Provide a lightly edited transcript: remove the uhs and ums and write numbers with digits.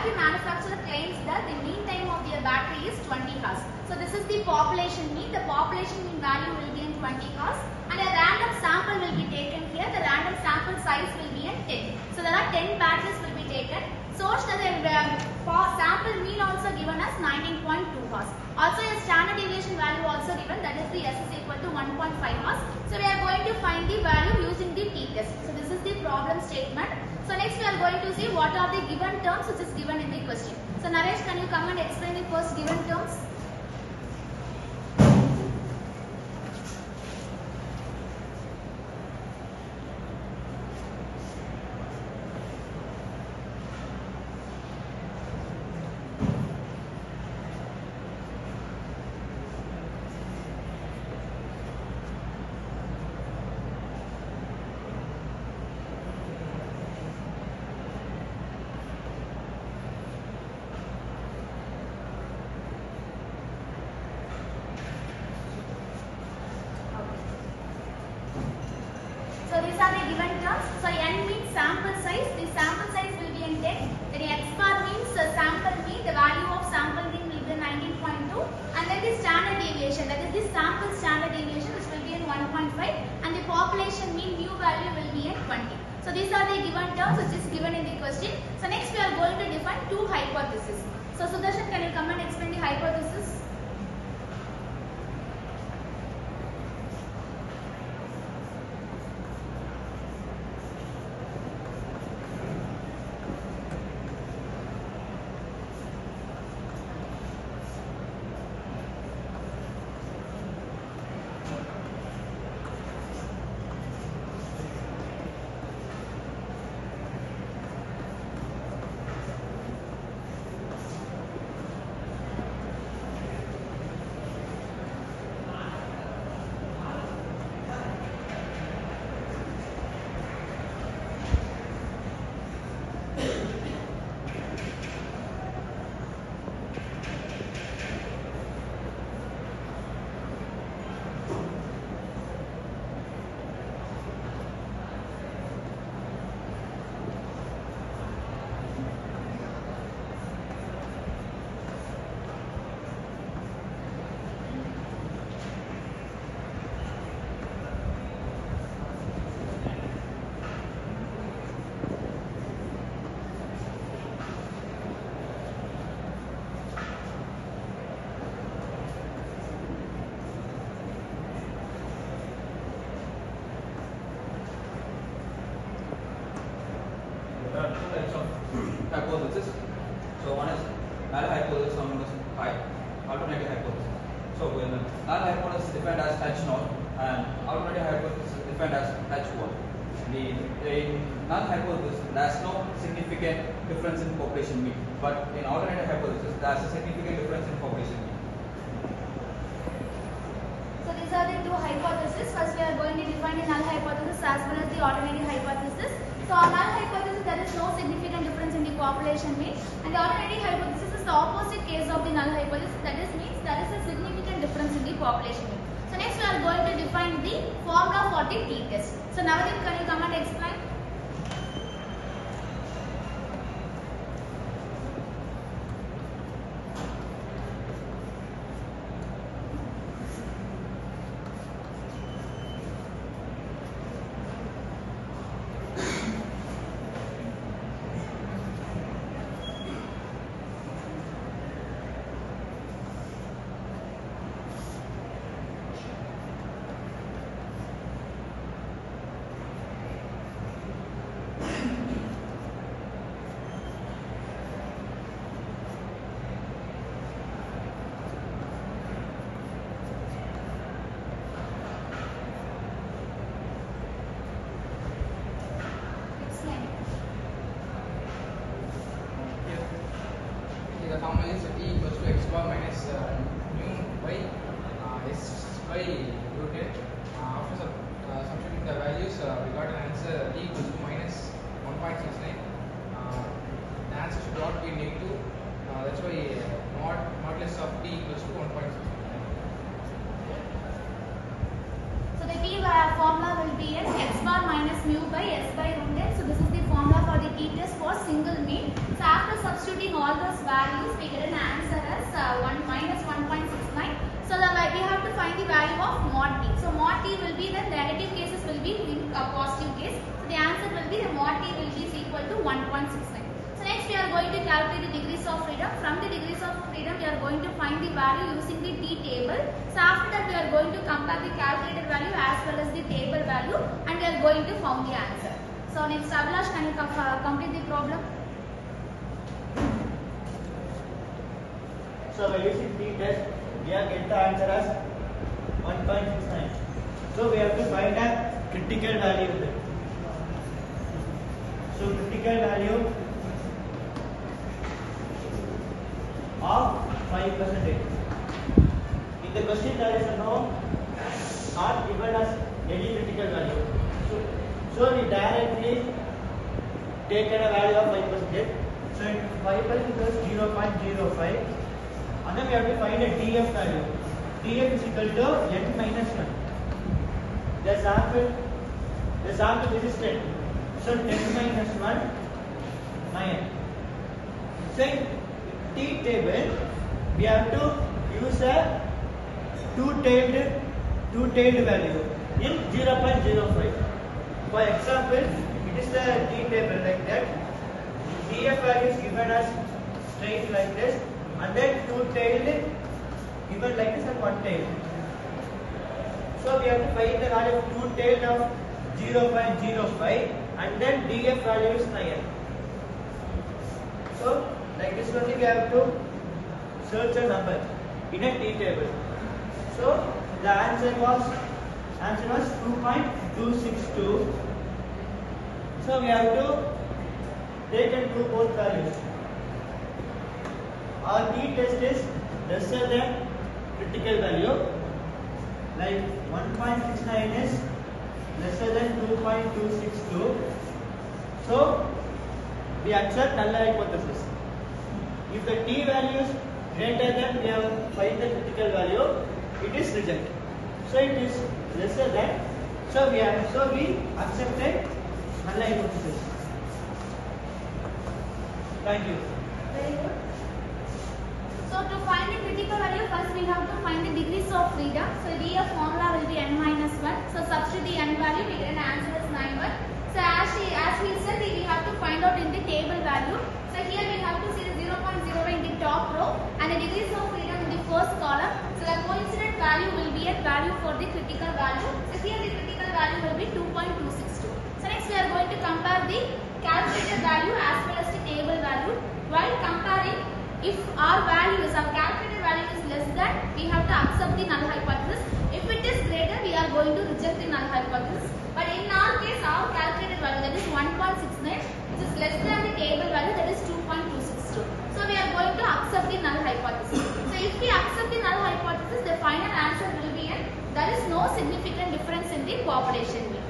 battery manufacturer claims that the mean time of their battery is 20 hours. So this is the population mean. The population mean value will be in 20 hours and a random sample will be taken here. The random sample size will be in 10. So there are 10 batteries will be taken. So that the sample mean also given as 19.2 hours. Also a standard deviation value also given, that is the S is equal to 1.5 hours. So we are going to find the value using the t-test. So this is the problem statement. So next we are going to see what are the given terms which is given in the question. So Naresh, can you come and explain the first given terms? So these are the given terms. So n means sample size. The sample size will be in 10. Then x bar means sample mean. The value of sample mean will be 19.2. And then the standard deviation, that is the sample standard deviation, which will be in 1.5. And the population mean mu value will be in 20. So these are the given terms which is given in the question. So next we are going to define two hypotheses. So Sudarshan, can you come and explain the hypothesis? There are two types of hypothesis. So one is null hypothesis, one is alternative hypothesis. So when null hypothesis is defined as H0 and alternative hypothesis is defined as H1. In null hypothesis, there is no significant difference in population mean, but in alternative hypothesis, there is a significant difference in population mean. So these are the two hypotheses. First we are going to define the null hypothesis as well as the alternative hypothesis. So on null hypothesis there is no significant difference in the population mean, and the alternative hypothesis is the opposite case of the null hypothesis, that is means there is a significant difference in the population mean. So next we are going to define the formula for the t-test. So Navadip, can you come and explain? The formula is t equals to x bar minus mu by s by root n. After substituting the values, we got an answer t equals to minus 1.69. The answer should not be negative. That's why modulus of t equals to 1.69. So the t formula will be as x bar minus mu by s by root n. So this is the formula for the t-test for single mean. So after substituting all those values, we get an answer as 1 minus 1.69. So we have to find the value of mod t. So mod t will be the negative cases will be in a positive case. So the answer will be the mod t will be equal to 1.69. So next we are going to calculate the degrees of freedom. From the degrees of freedom we are going to find the value using the t table. So after that we are going to compare the calculated value as well as the table value and we are going to find the answer. So next Abhilash, can you complete the problem? So by using t-test, we have get the answer as 1.69. So we have to find a critical value. So critical value of 5%. In the question there is no not given us any critical value. So we directly take a value of 5%. So 5% is 0.05. And then we have to find a DF value. DF is equal to n minus 1. The sample resistance. So 10 minus 1, 9. So in T table, we have to use a two-tailed value in 0.05. For example, it is the T table like that. DF value is given as straight like this. And then two-tailed given like this and one-tailed. So we have to find the value of two-tailed of 0.05 and then DF value is 9. So like this only we have to search a number in a T table. So the answer was 2.262. So we have to take and prove both values. Our t-test is lesser than critical value, like 1.69 is lesser than 2.262. So we accept null hypothesis. If the t value is greater than we have find the critical value, it is rejected. So it is lesser than. So we accepted null hypothesis. Thank you. Very good. So to find the critical value, first we have to find the degrees of freedom. So DF formula will be n minus 1. So substitute the n value, we get an answer as 91. So as we said, we have to find out in the table value. So here we have to see the 0.0 in the top row and the degrees of freedom in the first column. So the coincident value will be a value for the critical value. So here the critical value will be 2.262. So next we are going to compare the calculated value as well as the table value. While comparing, if our calculated value is less than, we have to accept the null hypothesis. If it is greater, we are going to reject the null hypothesis. But in our case, our calculated value, that is 1.69, which is less than the table value, that is 2.262. So we are going to accept the null hypothesis. So if we accept the null hypothesis, the final answer will be n. There is no significant difference in the population mean.